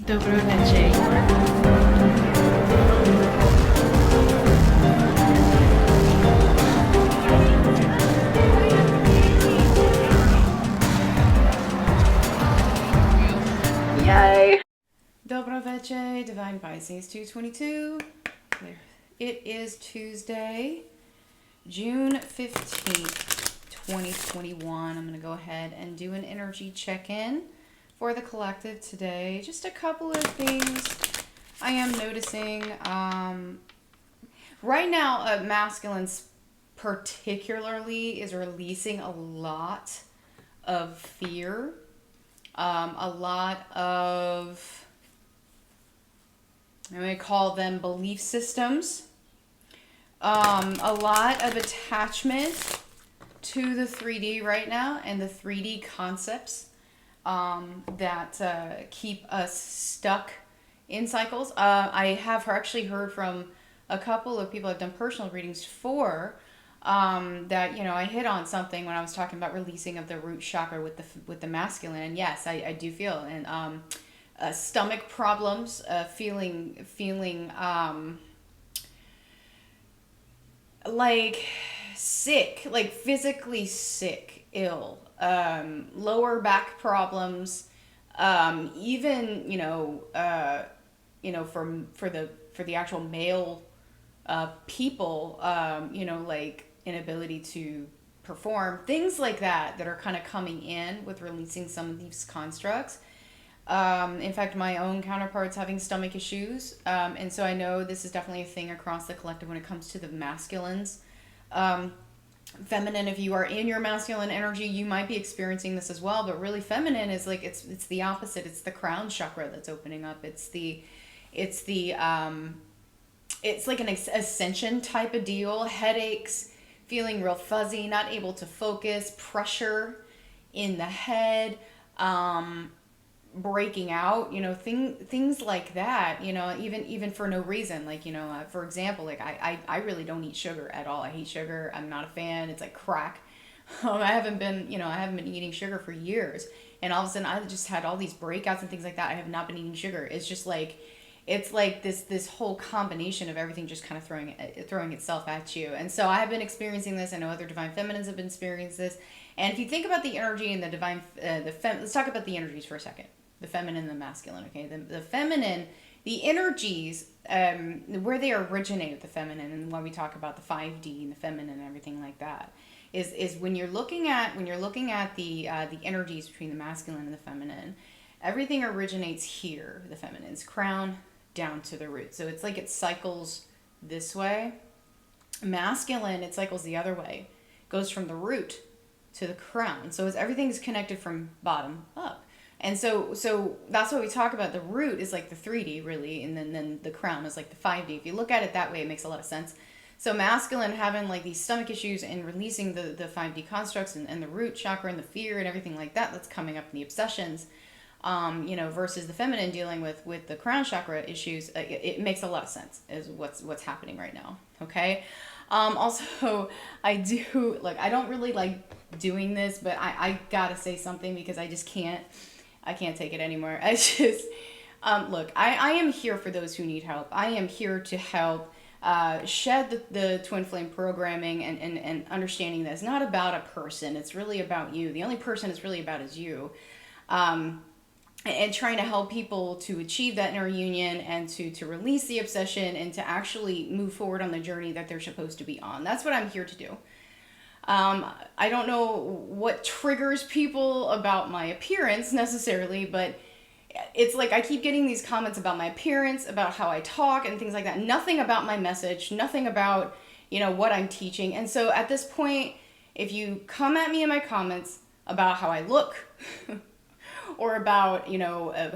Dobro večer. Yay! Dobro večer, Divine Pisces 222. It is Tuesday, June 15th, 2021. I'm going to go ahead and do an energy check-in for the collective today. Just a couple of things I am noticing. Right now, masculines particularly is releasing a lot of fear, a lot of, I'm going to call them belief systems, a lot of attachment to the 3D right now and the 3D concepts that keep us stuck in cycles. I have actually heard from a couple of people I've done personal readings for, that, you know, I hit on something when I was talking about releasing of the root chakra with the masculine. And yes, I do feel, and stomach problems, feeling like sick, like physically sick, ill, lower back problems, even, for the actual male people, like inability to perform, things like that are kind of coming in with releasing some of these constructs. In fact, my own counterparts having stomach issues, and so I know this is definitely a thing across the collective when it comes to the masculines. Feminine, if you are in your masculine energy, you might be experiencing this as well, but really feminine is like, it's the opposite. It's the crown chakra that's opening up. It's like an ascension type of deal. Headaches, feeling real fuzzy, not able to focus, pressure in the head, breaking out, things like that, even for no reason. Like, for example, like I really don't eat sugar at all. I hate sugar. I'm not a fan. It's like crack. I haven't been eating sugar for years. And all of a sudden I just had all these breakouts and things like that. I have not been eating sugar. It's just like, it's like this whole combination of everything just kind of throwing itself at you. And so I have been experiencing this. I know other divine feminines have been experiencing this. And if you think about the energy and the divine, let's talk about the energies for a second. The feminine and the masculine, okay? The feminine, the energies, where they originate with the feminine, and when we talk about the 5D and the feminine and everything like that, is when you're looking at the energies between the masculine and the feminine, everything originates here, the feminine's crown down to the root. So it's like it cycles this way. Masculine, it cycles the other way. Goes from the root to the crown. So everything's connected from bottom up. And so that's what we talk about. The root is like the 3D really, and then the crown is like the 5D. If you look at it that way, it makes a lot of sense. So masculine having like these stomach issues and releasing the 5D constructs and the root chakra and the fear and everything like that's coming up in the obsessions, versus the feminine dealing with the crown chakra issues. It makes a lot of sense is what's happening right now. Okay. Also, I don't really like doing this, but I gotta say something because I can't take it anymore. I just, look, I am here for those who need help. I am here to help shed the twin flame programming and understanding that it's not about a person. It's really about you. The only person it's really about is you. And trying to help people to achieve that inner union and to release the obsession and to actually move forward on the journey that they're supposed to be on. That's what I'm here to do. I don't know what triggers people about my appearance necessarily, but it's like I keep getting these comments about my appearance, about how I talk and things like that. Nothing about my message, nothing about, what I'm teaching. And so at this point, if you come at me in my comments about how I look or about,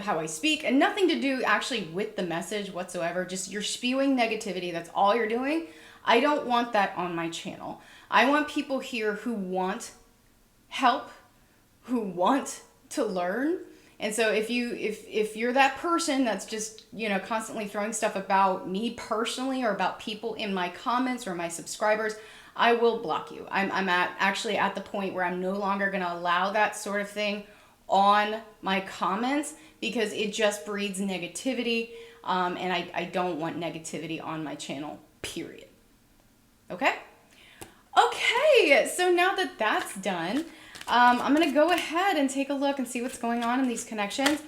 how I speak, and nothing to do actually with the message whatsoever, just you're spewing negativity, that's all you're doing, I don't want that on my channel. I want people here who want help, who want to learn. And so if you're that person that's just, constantly throwing stuff about me personally or about people in my comments or my subscribers, I will block you. I'm actually at the point where I'm no longer going to allow that sort of thing on my comments because it just breeds negativity. And I don't want negativity on my channel, period. Okay? Okay, so now that that's done, I'm going to go ahead and take a look and see what's going on in these connections.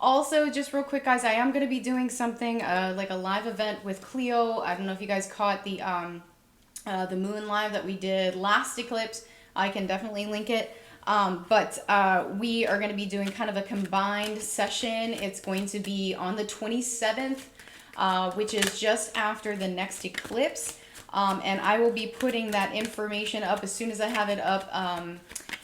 Also, just real quick, guys, I am going to be doing something like a live event with Cleo. I don't know if you guys caught the moon live that we did last eclipse. I can definitely link it. But we are going to be doing kind of a combined session. It's going to be on the 27th, which is just after the next eclipse. And I will be putting that information up as soon as I have it up,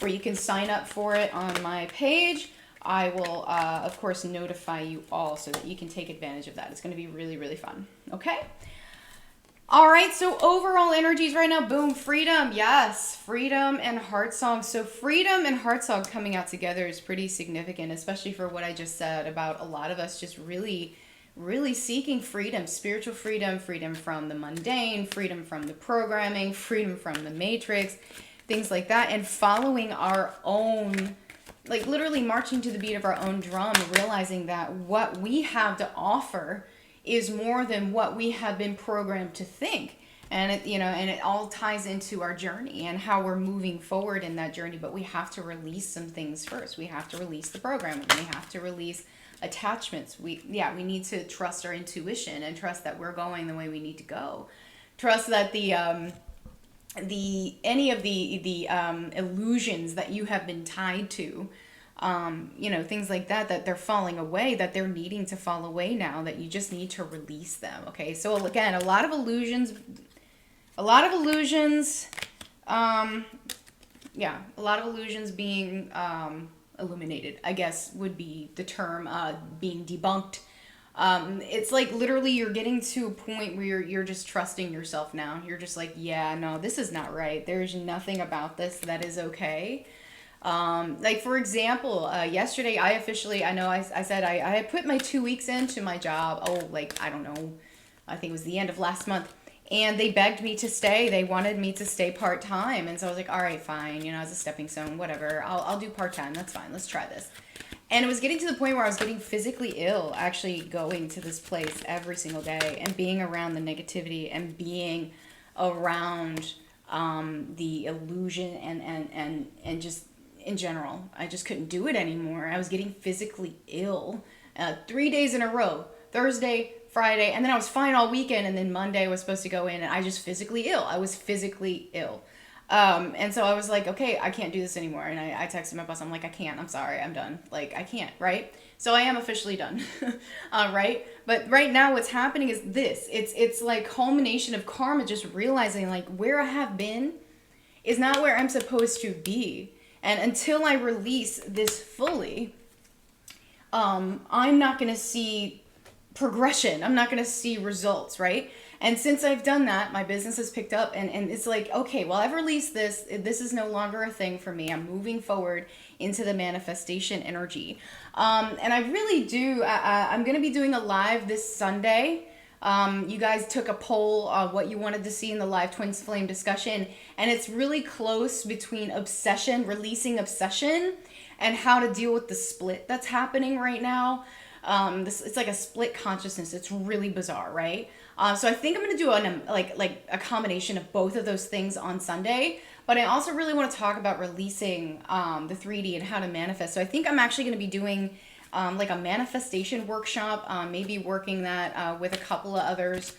where you can sign up for it on my page. I will, of course, notify you all so that you can take advantage of that. It's going to be really, really fun. Okay? All right, so overall energies right now, boom, freedom, yes, freedom and heart song. So freedom and heart song coming out together is pretty significant, especially for what I just said about a lot of us just really seeking freedom, spiritual freedom, freedom from the mundane, freedom from the programming, freedom from the matrix, things like that, and following our own, like literally marching to the beat of our own drum, realizing that what we have to offer is more than what we have been programmed to think. And it, you know, and it all ties into our journey and how we're moving forward in that journey. But we have to release some things first. We have to release the programming. We have to release attachments. We need to trust our intuition and trust that we're going the way we need to go. Trust that any of the illusions that you have been tied to, you know, things like that, that they're falling away, that they're needing to fall away now, that you just need to release them. Okay. So again, a lot of illusions, being, illuminated, I guess would be the term, being debunked. It's like literally you're getting to a point where you're just trusting yourself now. You're just like, yeah, no, this is not right. There's nothing about this that is okay. Like for example, yesterday I said I had put my 2 weeks into my job. Oh, like, I don't know. I think it was the end of last month. And they begged me to stay. They wanted me to stay part-time. And so I was like, all right, fine. You know, as a stepping stone, whatever. I'll do part-time. That's fine. Let's try this. And it was getting to the point where I was getting physically ill, actually going to this place every single day and being around the negativity and being around, the illusion and just, in general, I just couldn't do it anymore. I was getting physically ill 3 days in a row, Thursday, Friday, and then I was fine all weekend, and then Monday I was supposed to go in, and I just physically ill. I was physically ill. And so I was like, okay, I can't do this anymore. And I texted my boss. I'm like, I can't. I'm sorry. I'm done. Like, I can't, right? So I am officially done, right? But right now what's happening is this. It's like culmination of karma, just realizing like where I have been is not where I'm supposed to be. And until I release this fully, I'm not going to see progression. I'm not going to see results, right? And since I've done that, my business has picked up and it's like, okay, well, I've released this. This is no longer a thing for me. I'm moving forward into the manifestation energy. And I really do. I'm going to be doing a live this Sunday. You guys took a poll of what you wanted to see in the live Twin Flame discussion. And it's really close between obsession, releasing obsession, and how to deal with the split that's happening right now. It's like a split consciousness. It's really bizarre, right? So I think I'm going to do like a combination of both of those things on Sunday. But I also really want to talk about releasing the 3D and how to manifest. So I think I'm actually going to be doing like a manifestation workshop, maybe working that with a couple of others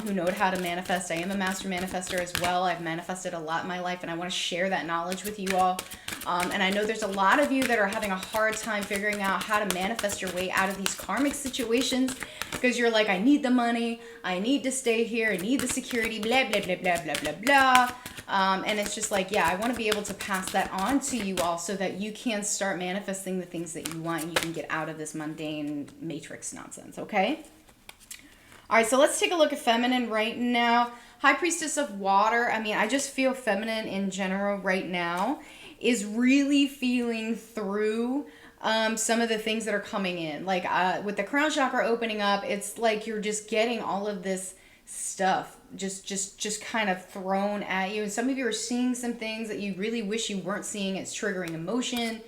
who know how to manifest. I am a master manifester as well. I've manifested a lot in my life, and I want to share that knowledge with you all. And I know there's a lot of you that are having a hard time figuring out how to manifest your way out of these karmic situations because you're like, I need the money, I need to stay here, I need the security, blah, blah, blah, blah, blah, blah, blah. And it's just like, yeah, I want to be able to pass that on to you all so that you can start manifesting the things that you want and you can get out of this mundane matrix nonsense, okay? All right, so let's take a look at feminine right now. High Priestess of Water. I mean, I just feel feminine in general right now is really feeling through some of the things that are coming in. Like with the crown chakra opening up, it's like you're just getting all of this stuff just kind of thrown at you. And some of you are seeing some things that you really wish you weren't seeing. It's triggering emotion.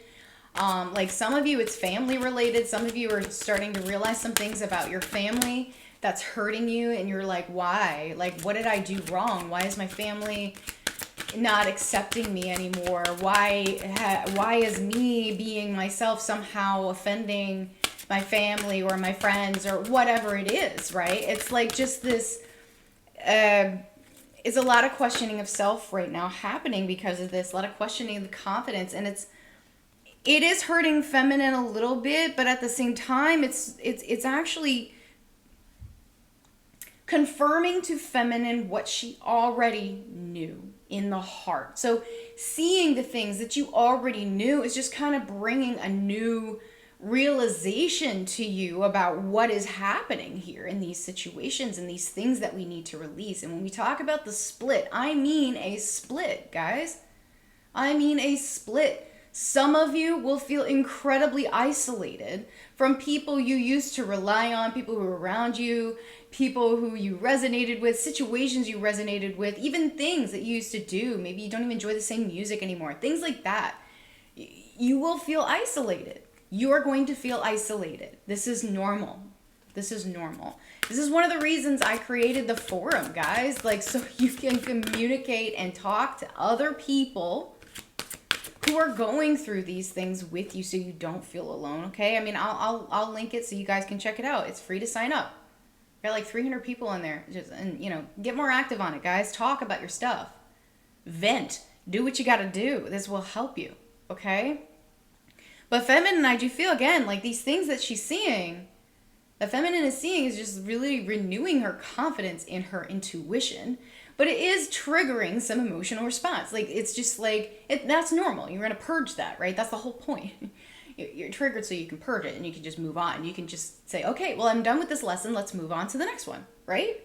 Like some of you, it's family related. Some of you are starting to realize some things about your family that's hurting you. And you're like, why? Like, what did I do wrong? Why is my family not accepting me anymore? Why is me being myself somehow offending my family or my friends or whatever it is, right? It's like just this, is a lot of questioning of self right now happening because of this, a lot of questioning of the confidence. And it is hurting feminine a little bit, but at the same time, it's actually confirming to feminine what she already knew in the heart. So seeing the things that you already knew is just kind of bringing a new realization to you about what is happening here in these situations and these things that we need to release. And when we talk about the split, I mean a split, guys. I mean a split. Some of you will feel incredibly isolated from people you used to rely on, people who are around you, people who you resonated with, situations you resonated with, even things that you used to do. Maybe you don't even enjoy the same music anymore. Things like that. You will feel isolated. You are going to feel isolated. This is normal. This is normal. This is one of the reasons I created the forum, guys. Like, so you can communicate and talk to other people who are going through these things with you so you don't feel alone, okay? I mean, I'll link it so you guys can check it out. It's free to sign up. Got like 300 people in there. And, you know, get more active on it, guys. Talk about your stuff. Vent. Do what you got to do. This will help you, okay? But feminine, I do feel, again, like these things that she's seeing, the feminine is seeing is just really renewing her confidence in her intuition. But it is triggering some emotional response. Like, it's just like, that's normal. You're going to purge that, right? That's the whole point. You're triggered so you can purge it and you can just move on. You can just say, okay, well, I'm done with this lesson. Let's move on to the next one, right?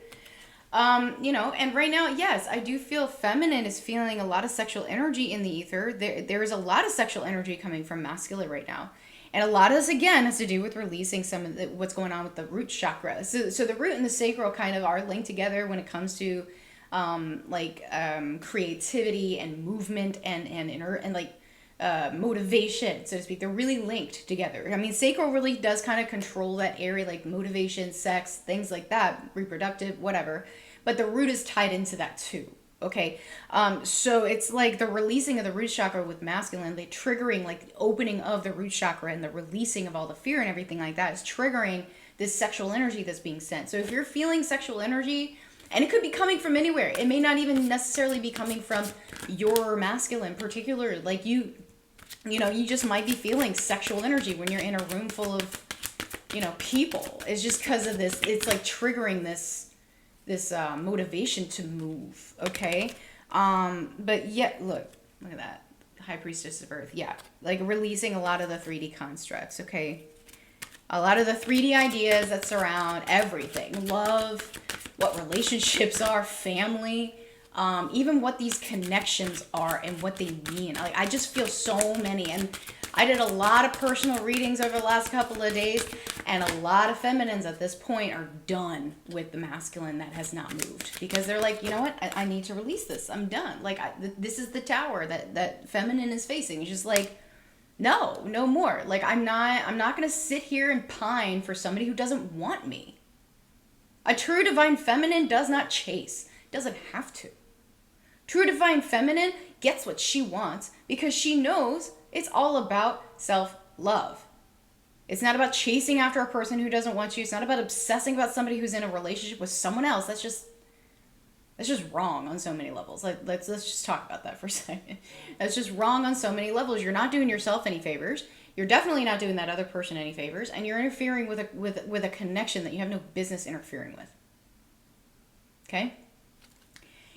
You know, and right now, yes, I do feel feminine is feeling a lot of sexual energy in the ether. There is a lot of sexual energy coming from masculine right now. And a lot of this, again, has to do with releasing some of what's going on with the root chakra. So the root and the sacral kind of are linked together when it comes to creativity and movement and motivation, so to speak. They're really linked together. I mean, sacral really does kind of control that area, like motivation, sex, things like that, reproductive, whatever. But the root is tied into that too. Okay, so it's like the releasing of the root chakra with masculine, the triggering, like the opening of the root chakra and the releasing of all the fear and everything like that is triggering this sexual energy that's being sent. So if you're feeling sexual energy, and it could be coming from anywhere. It may not even necessarily be coming from your masculine particular. Like you just might be feeling sexual energy when you're in a room full of, people. It's just because of this. It's like triggering this motivation to move. Okay. But yet, look at that. High Priestess of Earth. Yeah. Like releasing a lot of the 3D constructs. Okay. A lot of the 3D ideas that surround everything. Love, what relationships are, family, even what these connections are and what they mean. Like, I just feel so many. And I did a lot of personal readings over the last couple of days, and a lot of feminines at this point are done with the masculine that has not moved, because they're like, you know what, I need to release this. I'm done. Like, this is the tower that feminine is facing. It's just like, no more. Like, I'm not going to sit here and pine for somebody who doesn't want me. A true divine feminine does not chase. Doesn't have to. True divine feminine gets what she wants because she knows it's all about self-love. It's not about chasing after a person who doesn't want you. It's not about obsessing about somebody who's in a relationship with someone else. That's just wrong on so many levels. Let's just talk about that for a second. That's just wrong on so many levels. You're not doing yourself any favors. You're definitely not doing that other person any favors, and you're interfering with a connection that you have no business interfering with. Okay?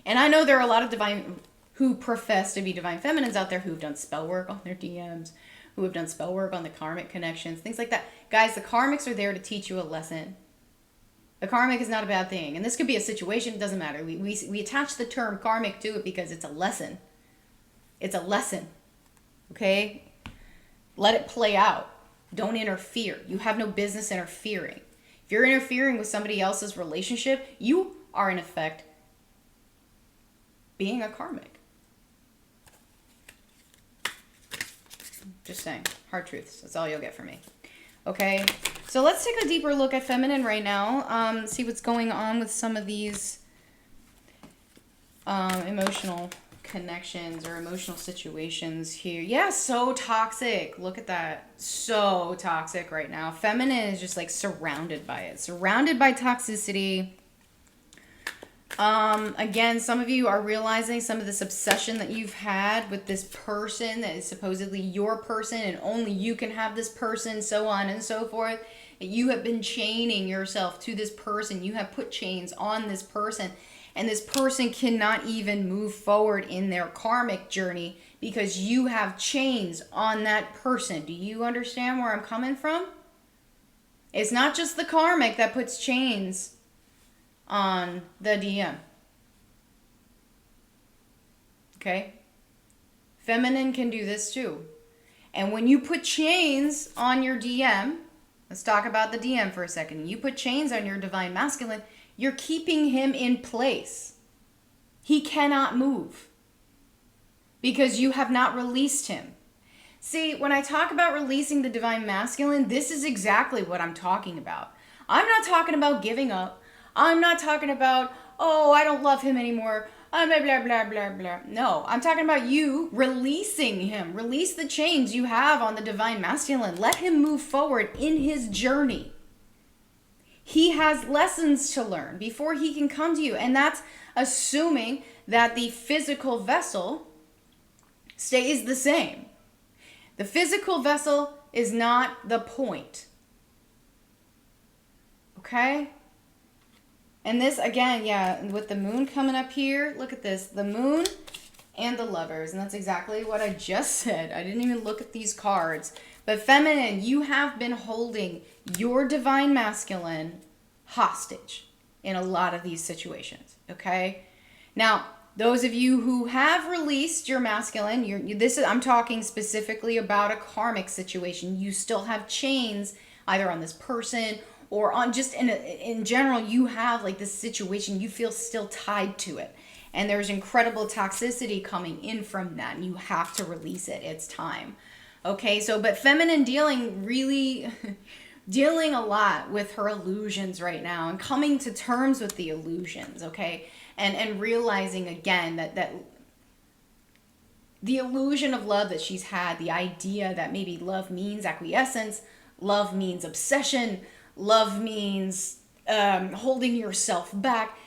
And I know there are a lot of divine who profess to be divine feminines out there who've done spell work on their DMs, who have done spell work on the karmic connections, things like that. Guys, the karmics are there to teach you a lesson. The karmic is not a bad thing. And this could be a situation, it doesn't matter. We attach the term karmic to it because it's a lesson. It's a lesson. Okay? Let it play out. Don't interfere. You have no business interfering. If you're interfering with somebody else's relationship, you are in effect being a karmic. Just saying. Hard truths. That's all you'll get from me. Okay? So let's take a deeper look at feminine right now. See what's going on with some of these emotional connections or emotional situations here. Yeah, so toxic. Look at that. So toxic right now. Feminine is just like surrounded by it. Surrounded by toxicity. Again, some of you are realizing some of this obsession that you've had with this person that is supposedly your person and only you can have this person, so on and so forth. You have been chaining yourself to this person. You have put chains on this person, and this person cannot even move forward in their karmic journey because you have chains on that person. Do you understand where I'm coming from? It's not just the karmic that puts chains on the DM. Okay? Feminine can do this too. And when you put chains on your DM, let's talk about the DM for a second. You put chains on your divine masculine, you're keeping him in place. He cannot move because you have not released him. See, when I talk about releasing the divine masculine, this is exactly what I'm talking about. I'm not talking about giving up. I'm not talking about, oh, I don't love him anymore. Blah, blah, blah, blah, blah. No, I'm talking about you releasing him. Release the chains you have on the divine masculine. Let him move forward in his journey. He has lessons to learn before he can come to you. And that's assuming that the physical vessel stays the same. The physical vessel is not the point. Okay? And this, again, yeah, with the moon coming up here, look at this. The moon and the lovers. And that's exactly what I just said. I didn't even look at these cards. But feminine, you have been holding your divine masculine hostage in a lot of these situations, okay? Now, those of you who have released your masculine, I'm talking specifically about a karmic situation. You still have chains either on this person or on just in general, you have like this situation, you feel still tied to it. And there's incredible toxicity coming in from that. And you have to release it. It's time. Okay, so, but feminine dealing a lot with her illusions right now and coming to terms with the illusions, okay? And realizing again that the illusion of love that she's had, the idea that maybe love means acquiescence, love means obsession, love means holding yourself back,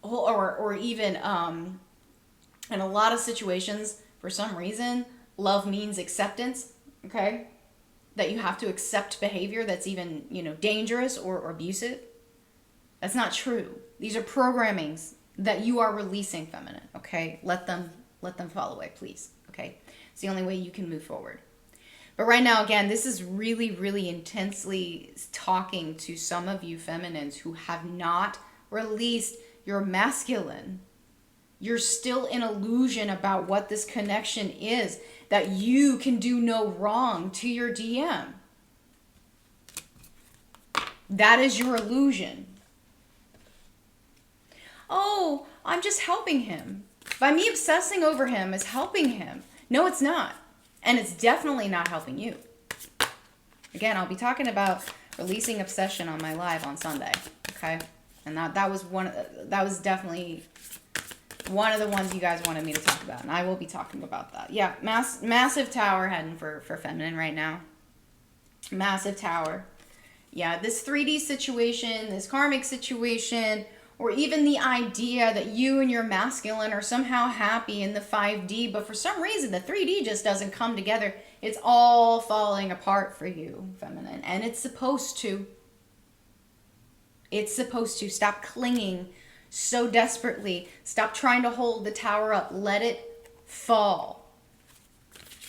or even in a lot of situations, for some reason, love means acceptance, okay? That you have to accept behavior that's even, dangerous or abusive. That's not true. These are programmings that you are releasing, feminine, okay? Let them fall away, please, okay? It's the only way you can move forward. But right now, again, this is really, really intensely talking to some of you feminines who have not released your masculine. You're still in illusion about what this connection is, that you can do no wrong to your DM. That is your illusion. Oh, I'm just helping him. By me obsessing over him is helping him. No, it's not. And it's definitely not helping you. Again, I'll be talking about releasing obsession on my live on Sunday. Okay? And that was definitely one of the ones you guys wanted me to talk about. And I will be talking about that. Yeah, massive tower heading for feminine right now. Massive tower. Yeah, this 3D situation, this karmic situation, or even the idea that you and your masculine are somehow happy in the 5D, but for some reason the 3D just doesn't come together. It's all falling apart for you, feminine. And it's supposed to. It's supposed to. Stop clinging so desperately. Stop trying to hold the tower up. Let it fall.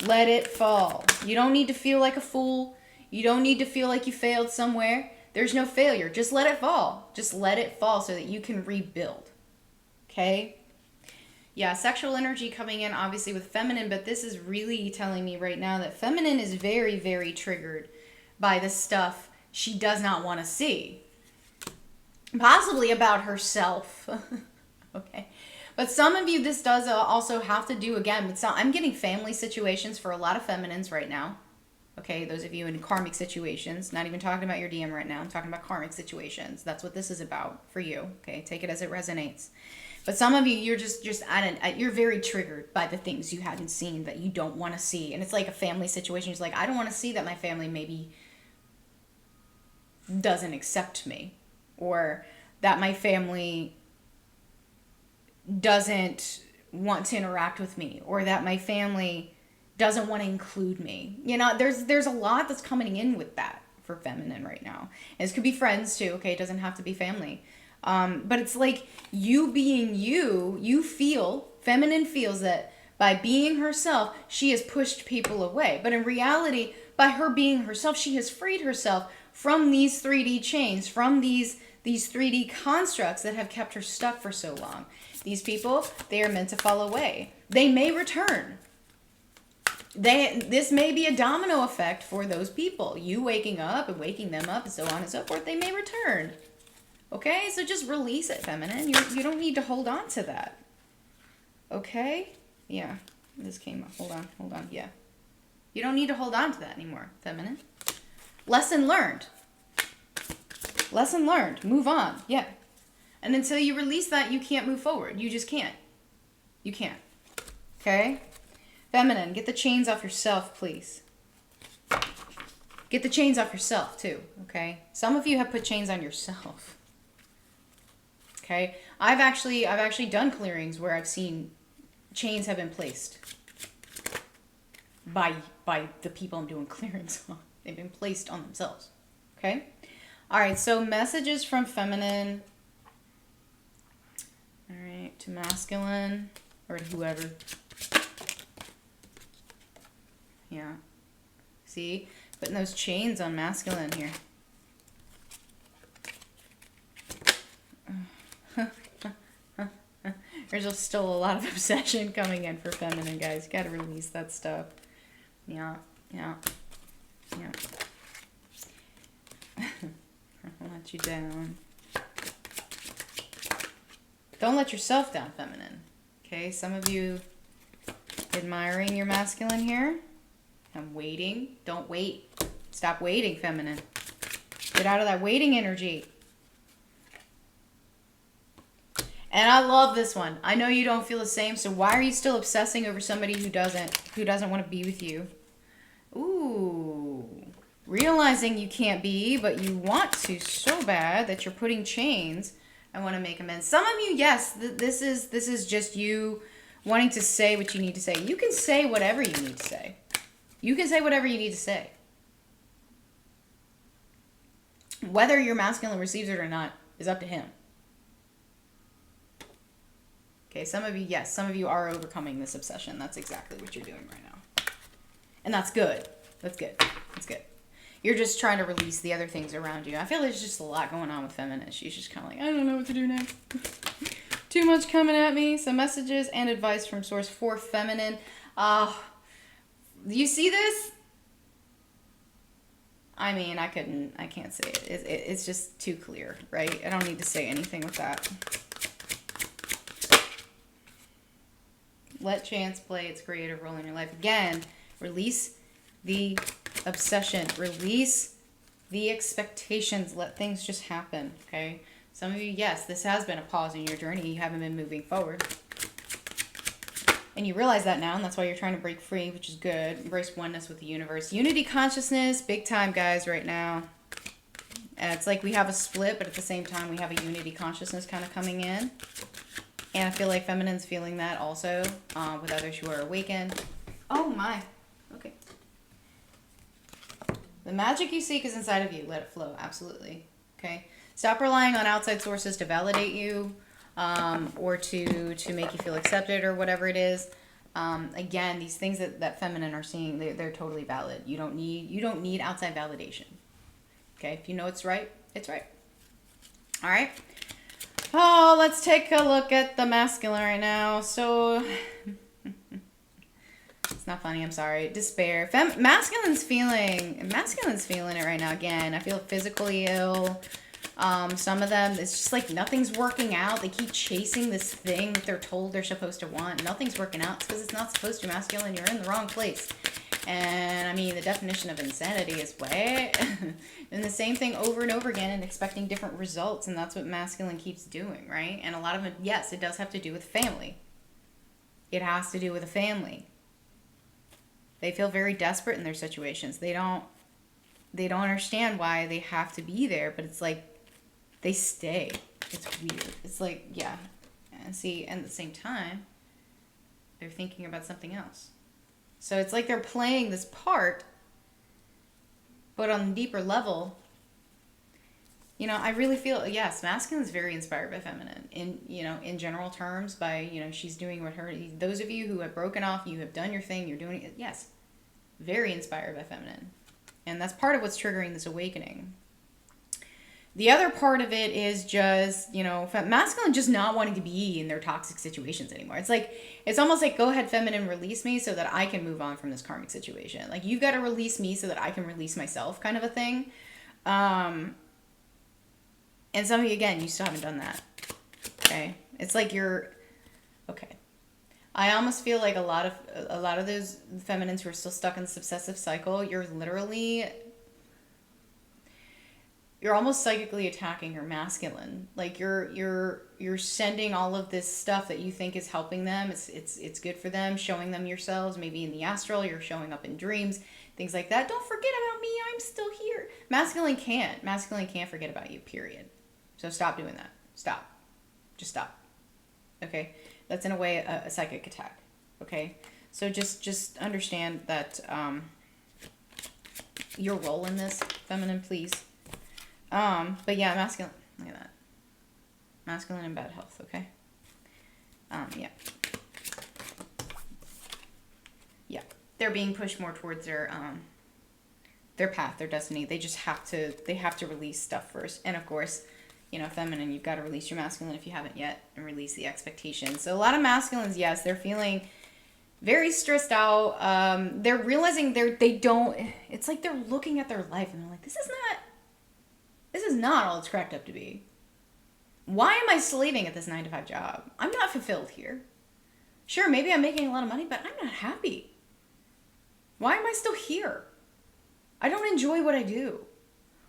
Let it fall. You don't need to feel like a fool. You don't need to feel like you failed somewhere. There's no failure. Just let it fall. Just let it fall so that you can rebuild. Okay? Yeah, sexual energy coming in obviously with feminine, but this is really telling me right now that feminine is very, very triggered by the stuff she does not want to see. Possibly about herself. Okay? But some of you, this does also have to do, again, with some, I'm getting family situations for a lot of feminines right now. Okay, those of you in karmic situations, not even talking about your DM right now, I'm talking about karmic situations. That's what this is about for you. Okay, take it as it resonates. But some of you, you're just you're very triggered by the things you haven't seen that you don't want to see. And it's like a family situation. It's like, I don't want to see that my family maybe doesn't accept me, or that my family doesn't want to interact with me, or that my family doesn't want to include me. You know, there's a lot that's coming in with that for feminine right now. And this could be friends too, okay? It doesn't have to be family. But it's like you being you feel, feminine feels that by being herself, she has pushed people away. But in reality, by her being herself, she has freed herself from these 3D chains, from these 3D constructs that have kept her stuck for so long. These people, they are meant to fall away. They may return. This may be a domino effect for those people. You waking up and waking them up and so on and so forth. They may return. Okay? So just release it, feminine. You don't need to hold on to that. Okay? Yeah. This came up. Hold on. Yeah. You don't need to hold on to that anymore, feminine. Lesson learned. Lesson learned. Move on. Yeah. And until you release that, you can't move forward. You just can't. You can't. Okay? Feminine, get the chains off yourself, please. Get the chains off yourself, too, okay? Some of you have put chains on yourself. Okay? I've actually done clearings where I've seen chains have been placed by the people I'm doing clearings on. They've been placed on themselves. Okay? All right, so messages from feminine. All right, to masculine or to whoever. Yeah. See? Putting those chains on masculine here. There's just still a lot of obsession coming in for feminine, guys. You gotta release that stuff. Yeah. I'll let you down. Don't let yourself down, feminine. Okay, some of you admiring your masculine here. I'm waiting. Don't wait. Stop waiting, feminine. Get out of that waiting energy. And I love this one. I know you don't feel the same, so why are you still obsessing over somebody who doesn't want to be with you? Ooh. Realizing you can't be, but you want to so bad that you're putting chains. I want to make amends. Some of you, yes, this is just you wanting to say what you need to say. You can say whatever you need to say. You can say whatever you need to say. Whether your masculine receives it or not is up to him. Okay, some of you, yes, some of you are overcoming this obsession. That's exactly what you're doing right now. And that's good. That's good. That's good. You're just trying to release the other things around you. I feel there's just a lot going on with feminine. She's just kind of like, I don't know what to do next. Too much coming at me. Some messages and advice from source for feminine. You see this? I mean, I can't say it. It's just too clear, right? I don't need to say anything with that. Let chance play its creative role in your life. Again, release the obsession. Release the expectations. Let things just happen, okay? Some of you, yes, this has been a pause in your journey. You haven't been moving forward. And you realize that now, and that's why you're trying to break free, which is good. Embrace oneness with the universe. Unity consciousness, big time, guys, right now. And it's like we have a split, but at the same time, we have a unity consciousness kind of coming in. And I feel like feminine's feeling that also with others who are awakened. Oh, my. Okay. The magic you seek is inside of you. Let it flow. Absolutely. Okay. Stop relying on outside sources to validate you. Or to make you feel accepted or whatever it is. Again, these things that feminine are seeing, they're totally valid. You don't need outside validation. Okay, if you know it's right, it's right. All right. Oh, let's take a look at the masculine right now. So it's not funny. I'm sorry. Despair. Masculine's feeling it right now. Again, I feel physically ill. Some of them, it's just like nothing's working out. They keep chasing this thing that they're told they're supposed to want. Nothing's working out. It's because it's not supposed to. Masculine, you're in the wrong place. And I mean, the definition of insanity is way and the same thing over and over again and expecting different results. And that's what masculine keeps doing, right? And a lot of it, yes, it does have to do with family. It has to do with a family. They feel very desperate in their situations. They don't understand why they have to be there, but it's like they stay. It's weird. It's like, yeah. And see, and at the same time, they're thinking about something else. So it's like they're playing this part, but on a deeper level, you know, I really feel, yes, masculine is very inspired by feminine in, you know, in general terms by, you know, she's doing what her, those of you who have broken off, you have done your thing, you're doing it. Yes. Very inspired by feminine. And that's part of what's triggering this awakening. The other part of it is just, you know, masculine just not wanting to be in their toxic situations anymore. It's like, it's almost like, go ahead, feminine, release me so that I can move on from this karmic situation. Like, you've got to release me so that I can release myself, kind of a thing. And some of you, again, you still haven't done that. Okay? It's like you're, okay. I almost feel like a lot of those feminines who are still stuck in this obsessive cycle, you're almost psychically attacking your masculine. Like you're sending all of this stuff that you think is helping them. It's good for them, showing them yourselves. Maybe in the astral, you're showing up in dreams, things like that. Don't forget about me. I'm still here. Masculine can't forget about you. Period. So stop doing that. Stop. Just stop. Okay. That's in a way a psychic attack. Okay. So just understand that your role in this, feminine, please. But yeah, masculine, look at that. Masculine in bad health, okay? Yeah. Yeah. They're being pushed more towards their path, their destiny. They just have to release stuff first. And of course, you know, feminine, you've got to release your masculine if you haven't yet and release the expectations. So a lot of masculines, yes, they're feeling very stressed out. They're realizing it's like they're looking at their life and they're like, this is not all it's cracked up to be. Why am I slaving at this 9-to-5 job? I'm not fulfilled here. Sure, maybe I'm making a lot of money, but I'm not happy. Why am I still here? I don't enjoy what I do.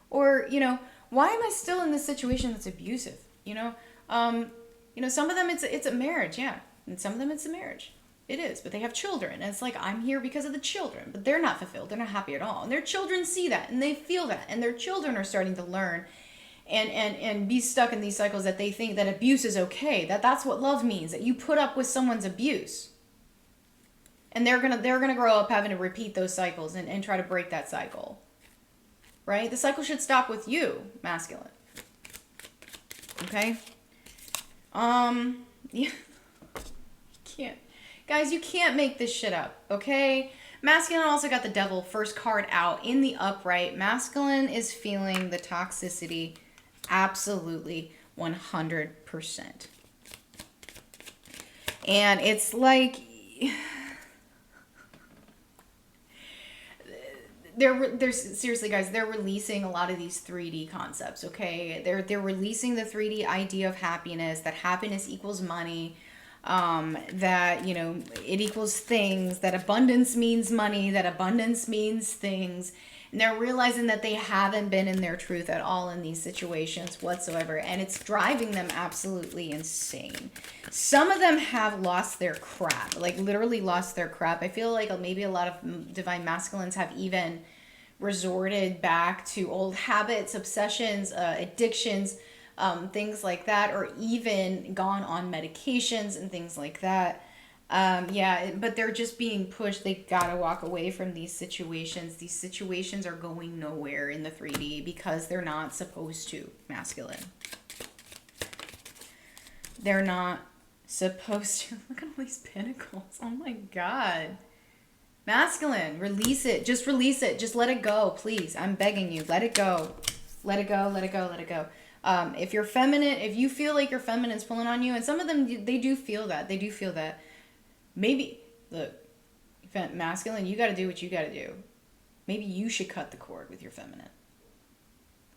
Or, you know, why am I still in this situation that's abusive? You know, some of them it's a marriage, yeah. And some of them it's a marriage. It is, but they have children. And it's like, I'm here because of the children, but they're not fulfilled. They're not happy at all. And their children see that and they feel that. And their children are starting to learn and be stuck in these cycles that they think that abuse is okay. That's what love means, that you put up with someone's abuse. And they're gonna grow up having to repeat those cycles and try to break that cycle. Right? The cycle should stop with you, masculine. Okay? Yeah. Can't. Guys, you can't make this shit up, okay? Masculine also got the devil first card out in the upright. Masculine is feeling the toxicity absolutely 100%. And it's like they're seriously, guys, they're releasing a lot of these 3D concepts, okay? They're releasing the 3D idea of happiness, that happiness equals money, that, you know, it equals things, that abundance means money, that abundance means things. And they're realizing that they haven't been in their truth at all in these situations whatsoever. And it's driving them absolutely insane. Some of them have lost their crap, like literally lost their crap. I feel like maybe a lot of divine masculines have even resorted back to old habits, obsessions, addictions, things like that, or even gone on medications and things like that. Yeah, but they're just being pushed. They gotta walk away from these situations. These situations are going nowhere in the 3D because they're not supposed to, masculine. They're not supposed to. Look at all these pentacles. Oh my God. Masculine, release it. Just release it. Just let it go, please. I'm begging you. Let it go. Let it go, let it go, let it go. If you're feminine, if you feel like your feminine's pulling on you, and some of them, they do feel that. They do feel that. Maybe, look, masculine, you got to do what you got to do. Maybe you should cut the cord with your feminine.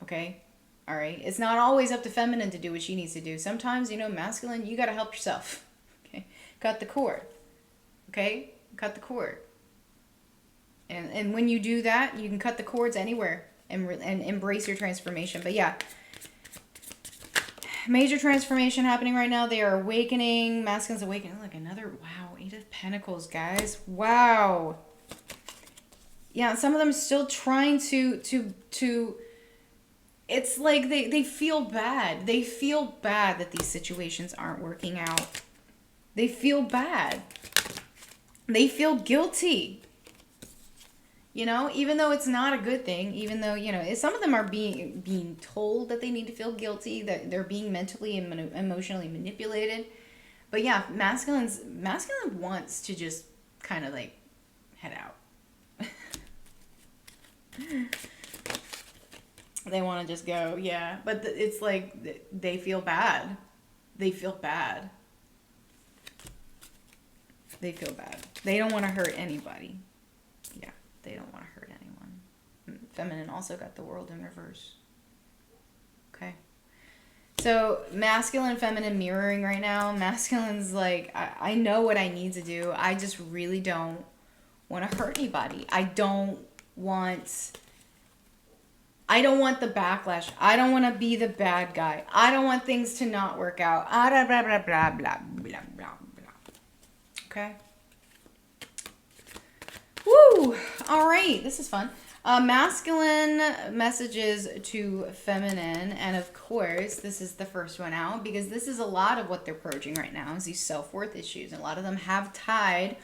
Okay? All right. It's not always up to feminine to do what she needs to do. Sometimes, you know, masculine, you got to help yourself. Okay. Cut the cord. Okay. Cut the cord. And when you do that, you can cut the cords anywhere and embrace your transformation. But yeah, major transformation happening right now. They are awakening. Masculine's awakening. Look, another, wow, 8 of Pentacles, guys. Wow. Yeah, some of them still trying to it's like they feel bad. They feel bad that these situations aren't working out. They feel bad. They feel guilty. You know, even though it's not a good thing, even though, you know, some of them are being told that they need to feel guilty, that they're being mentally and emotionally manipulated. But yeah, masculine wants to just kind of like head out. They want to just go, yeah. But it's like they feel bad. They feel bad. They feel bad. They don't want to hurt anybody. Yeah, they don't want to hurt anyone. Feminine also got the World in reverse. Okay. So masculine and feminine mirroring right now. Masculine's like, I know what I need to do. I just really don't want to hurt anybody. I don't want the backlash. I don't want to be the bad guy. I don't want things to not work out. Blah, blah, blah, blah, blah, blah, blah. Okay. Woo! All right. This is fun. Masculine messages to feminine. And of course, this is the first one out because this is a lot of what they're purging right now is these self-worth issues. And a lot of them have tied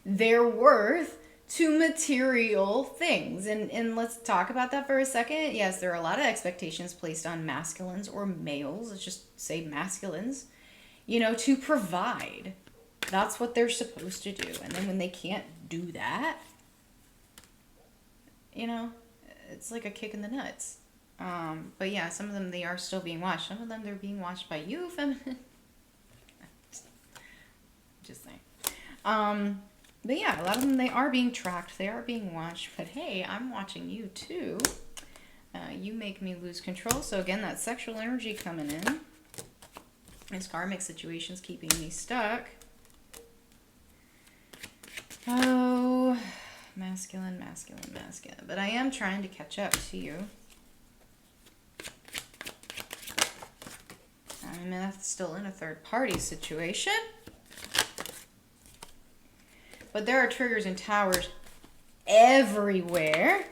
their worth to material things. And let's talk about that for a second. Yes, there are a lot of expectations placed on masculines or males. Let's just say masculines, you know, to provide. That's what they're supposed to do. And then when they can't do that, you know, it's like a kick in the nuts. But yeah, some of them, they are still being watched. Some of them, they're being watched by you, feminine. Just saying. But yeah, a lot of them, they are being tracked. They are being watched. But hey, I'm watching you too. You make me lose control. So again, that sexual energy coming in. This karmic situation's keeping me stuck. Oh, masculine, masculine, masculine. But I am trying to catch up to you. I'm still in a third party situation. But there are triggers and towers everywhere.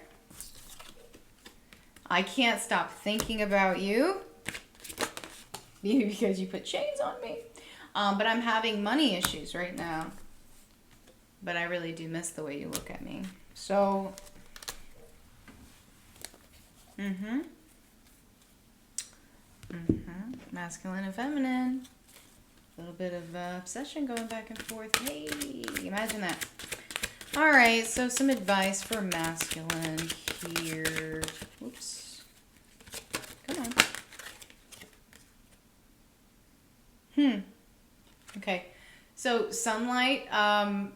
I can't stop thinking about you. Maybe because you put chains on me. But I'm having money issues right now. But I really do miss the way you look at me. So, masculine and feminine. A little bit of obsession going back and forth. Hey, imagine that. All right, so some advice for masculine here. Oops. Come on. Okay. So sunlight. There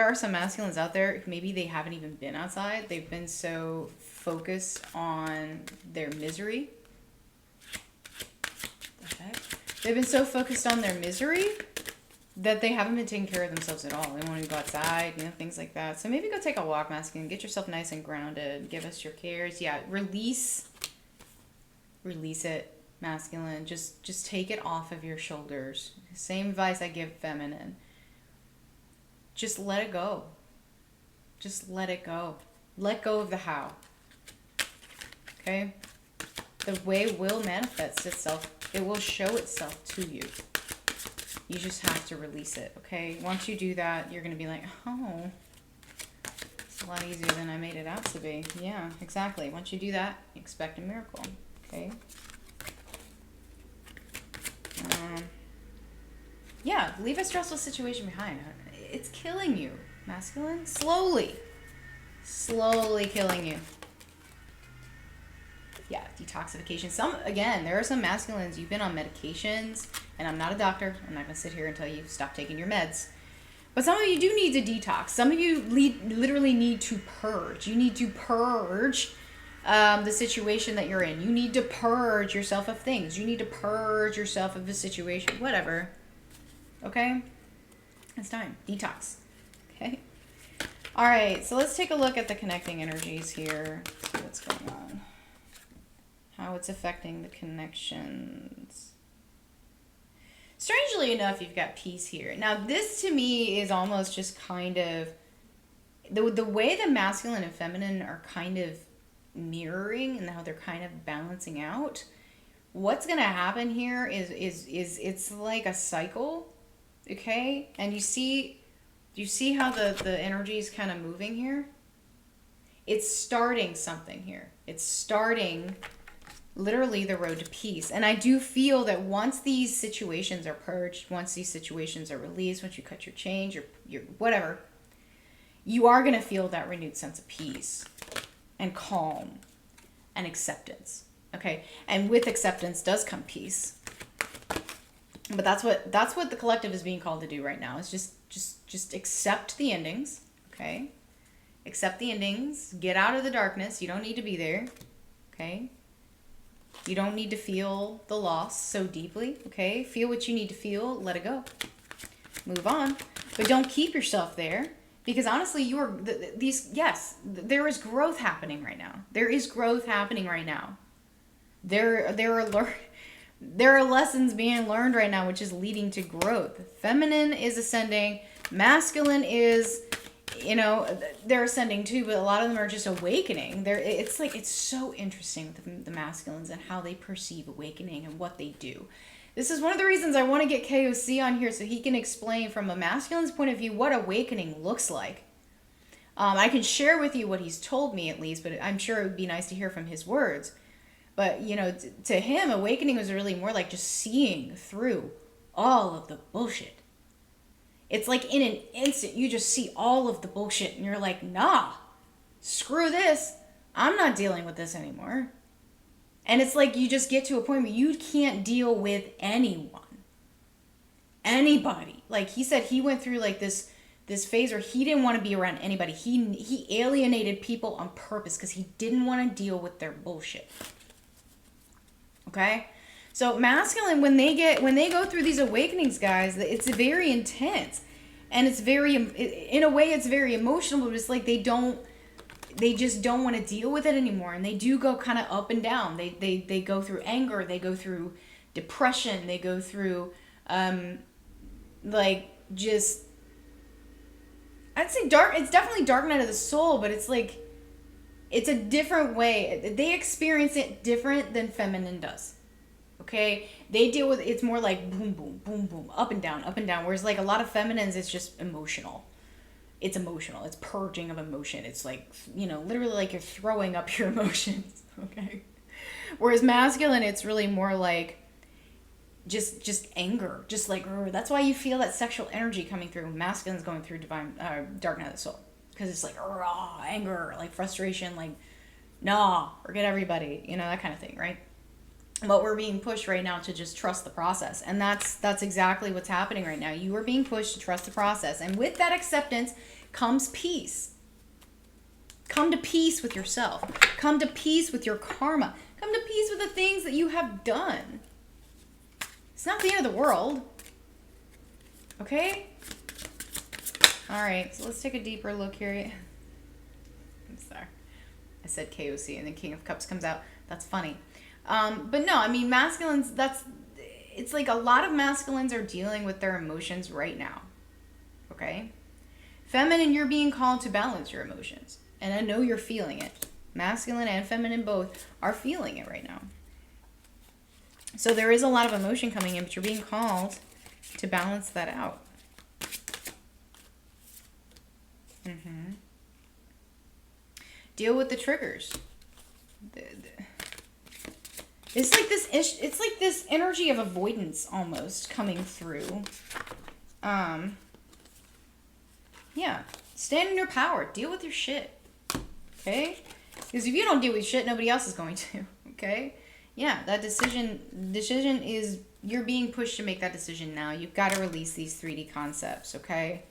are some masculines out there. Maybe they haven't even been outside. They've been so focused on their misery. The heck? They've been so focused on their misery that they haven't been taking care of themselves at all. They want to go outside, you know, things like that. So maybe go take a walk, masculine. Get yourself nice and grounded. Give us your cares. Yeah, release it, masculine. Just take it off of your shoulders. Same advice I give feminine. Just let it go. Just let it go. Let go of the how. Okay? The way will manifest itself. It will show itself to you. You just have to release it, okay? Once you do that, you're going to be like, oh, it's a lot easier than I made it out to be. Yeah, exactly. Once you do that, expect a miracle, okay? Yeah, leave a stressful situation behind. It's killing you, masculine. Slowly killing you. Yeah, detoxification. Again, there are some masculines, you've been on medications, and I'm not a doctor. I'm not going to sit here and tell you stop taking your meds. But some of you do need to detox. Some of you literally need to purge. You need to purge the situation that you're in. You need to purge yourself of things. You need to purge yourself of a situation. Whatever. Okay? It's time. Detox. Okay? All right. So let's take a look at the connecting energies here. See what's going on. How it's affecting the connections. Strangely enough, you've got peace here. Now, this to me is almost just kind of the way the masculine and feminine are kind of mirroring and how they're kind of balancing out. What's going to happen here is it's like a cycle, okay? And do you see how the energy is kind of moving here? It's starting something here. It's starting literally the road to peace. And I do feel that once these situations are purged, once these situations are released, once you cut your chains, your whatever, you are going to feel that renewed sense of peace and calm and acceptance. Okay? And with acceptance does come peace. But that's what the collective is being called to do right now. Is just accept the endings, okay? Accept the endings. Get out of the darkness. You don't need to be there. Okay? You don't need to feel the loss so deeply, okay? Feel what you need to feel, let it go. Move on. But don't keep yourself there, because honestly, there is growth happening right now. There is growth happening right now. There are lessons being learned right now, which is leading to growth. Feminine is ascending. Masculine is, they're ascending too, but a lot of them are just awakening. It's so interesting with the masculines and how they perceive awakening and what they do. This is one of the reasons I want to get KOC on here, so he can explain from a masculine's point of view what awakening looks like. I can share with you what he's told me at least, but I'm sure it would be nice to hear from his words. But, to him, awakening was really more like just seeing through all of the bullshit. It's like in an instant, you just see all of the bullshit and you're like, nah, screw this. I'm not dealing with this anymore. And it's like you just get to a point where you can't deal with anyone. Anybody. Like he said, he went through like this phase where he didn't want to be around anybody. He alienated people on purpose because he didn't want to deal with their bullshit. Okay? So masculine, when they go through these awakenings, guys, it's very intense. And it's in a way, it's very emotional, but it's like they just don't want to deal with it anymore. And they do go kind of up and down. They go through anger. They go through depression. They go through, I'd say dark. It's definitely dark night of the soul, but it's like, it's a different way. They experience it different than feminine does. Okay? They deal with, it's more like boom, boom, boom, boom, up and down, up and down. Whereas like a lot of feminines, it's just emotional. It's emotional. It's purging of emotion. It's like, literally like you're throwing up your emotions. Okay? Whereas masculine, it's really more like just anger. Just like, that's why you feel that sexual energy coming through. Masculine's going through dark night of the soul. Because it's like, anger, like frustration, like, nah, forget everybody, that kind of thing, right? But we're being pushed right now to just trust the process. And that's exactly what's happening right now. You are being pushed to trust the process. And with that acceptance comes peace. Come to peace with yourself. Come to peace with your karma. Come to peace with the things that you have done. It's not the end of the world. Okay? All right, so let's take a deeper look here. I'm sorry. I said KOC and then King of Cups comes out. That's funny. But no, I mean, masculines, it's like a lot of masculines are dealing with their emotions right now. Okay? Feminine, you're being called to balance your emotions. And I know you're feeling it. Masculine and feminine both are feeling it right now. So there is a lot of emotion coming in, but you're being called to balance that out. Deal with the triggers. It's like this energy of avoidance almost coming through. Yeah. Stand in your power. Deal with your shit. Okay? Because if you don't deal with shit, nobody else is going to. Okay? Yeah, that decision is, you're being pushed to make that decision now. You've got to release these 3D concepts, okay?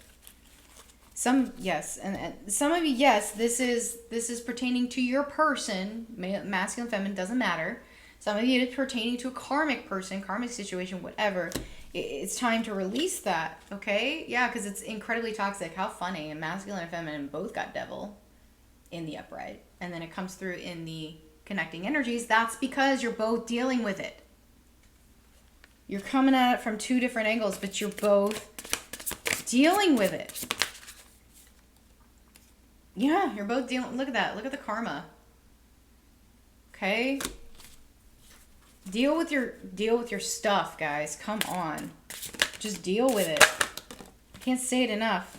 Yes, and some of you, yes, this is pertaining to your person, masculine, feminine, doesn't matter. Some of you it is pertaining to a karmic person, karmic situation, whatever. It's time to release that, okay? Yeah, because it's incredibly toxic. How funny. And masculine and feminine both got devil in the upright. And then it comes through in the connecting energies. That's because you're both dealing with it. You're coming at it from two different angles, but you're both dealing with it. Yeah, you're both dealing. Look at that. Look at the karma. Okay? Deal with your stuff, guys. Come on. Just deal with it. I can't say it enough.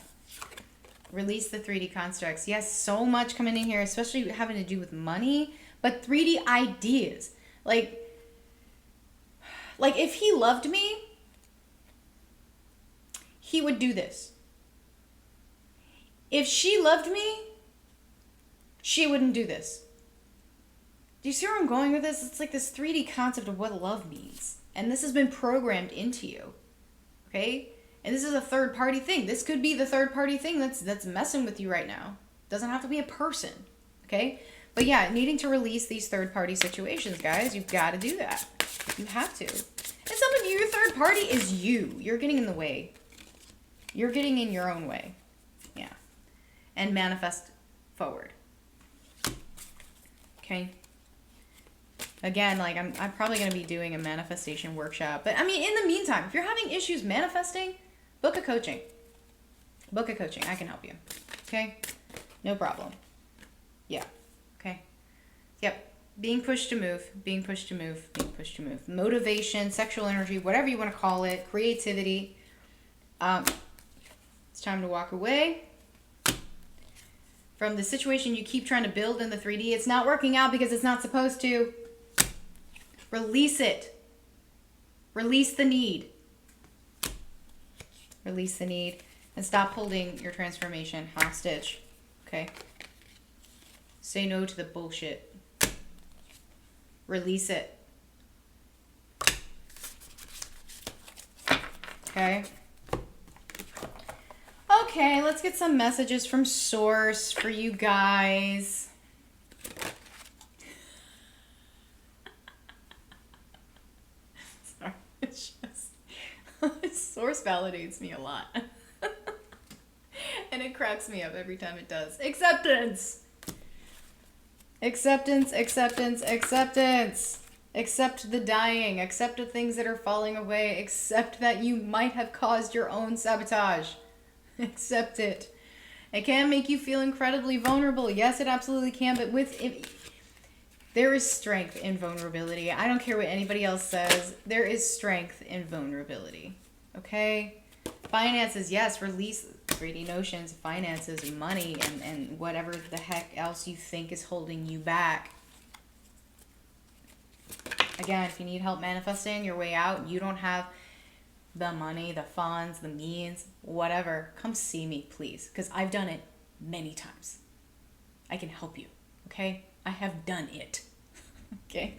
Release the 3D constructs. Yes, so much coming in here, especially having to do with money, but 3D ideas. Like if he loved me, he would do this. If she loved me, she wouldn't do this. Do you see where I'm going with this? It's like this 3D concept of what love means. And this has been programmed into you. Okay? And this is a third party thing. This could be the third party thing that's messing with you right now. Doesn't have to be a person. Okay? But yeah, needing to release these third party situations, guys. You've got to do that. You have to. And some of you, your third party is you. You're getting in the way. You're getting in your own way. Yeah. And manifest forward. Okay? Again, like I'm probably going to be doing a manifestation workshop. But I mean, in the meantime, if you're having issues manifesting, book a coaching. Book a coaching. I can help you. Okay? No problem. Yeah. Okay? Yep. Being pushed to move. Being pushed to move. Being pushed to move. Motivation, sexual energy, whatever you want to call it. Creativity. It's time to walk away from the situation you keep trying to build in the 3D. It's not working out because it's not supposed to. Release it. Release the need. Release the need. And stop holding your transformation hostage. Okay? Say no to the bullshit. Release it. Okay? Okay, let's get some messages from Source for you guys. Sorry, it's just Source validates me a lot. And it cracks me up every time it does. Acceptance! Acceptance, acceptance, acceptance. Accept the dying. Accept the things that are falling away. Accept that you might have caused your own sabotage. Accept it. It can make you feel incredibly vulnerable. Yes, it absolutely can. But there is strength in vulnerability. I don't care what anybody else says. There is strength in vulnerability. Okay? Finances, yes, release 3D notions, finances, money, and whatever the heck else you think is holding you back. Again, if you need help manifesting your way out, you don't have the money, the funds, the means, whatever, come see me, please, because I've done it many times. I can help you, okay? I have done it, okay?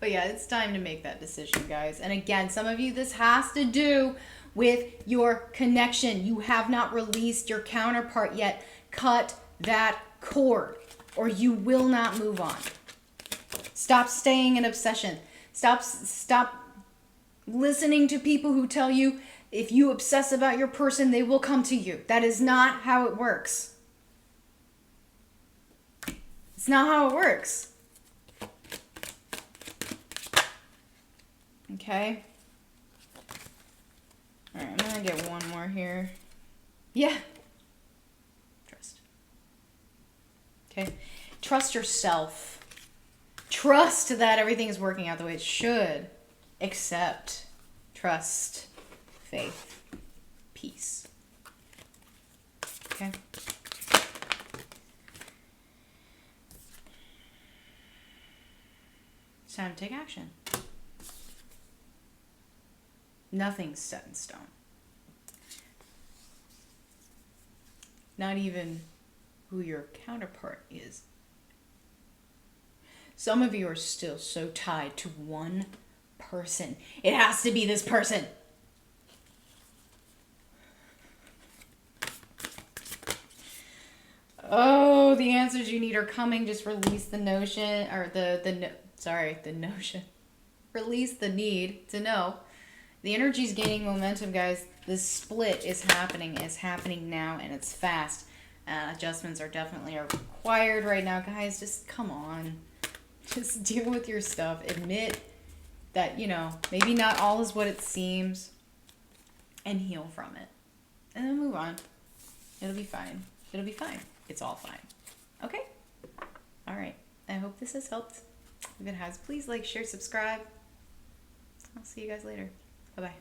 But yeah, it's time to make that decision, guys. And again, some of you, this has to do with your connection. You have not released your counterpart yet. Cut that cord, or you will not move on. Stop staying in obsession. Stop listening to people who tell you if you obsess about your person, they will come to you. That is not how it works. It's not how it works. Okay? Alright, I'm gonna get one more here. Yeah. Trust. Okay? Trust yourself. Trust that everything is working out the way it should. Accept. Trust. Faith. Peace. Okay? It's time to take action. Nothing's set in stone. Not even who your counterpart is. Some of you are still so tied to one person. It has to be this person. Oh, the answers you need are coming. Just release the notion, or the notion. Release the need to know. The energy's gaining momentum, guys. This split is happening. It's happening now, and it's fast. Adjustments are definitely required right now, guys. Just come on. Just deal with your stuff. Admit that, maybe not all is what it seems, and heal from it. And then move on. It'll be fine. It'll be fine. It's all fine. Okay? All right. I hope this has helped. If it has, please like, share, subscribe. I'll see you guys later. Bye-bye.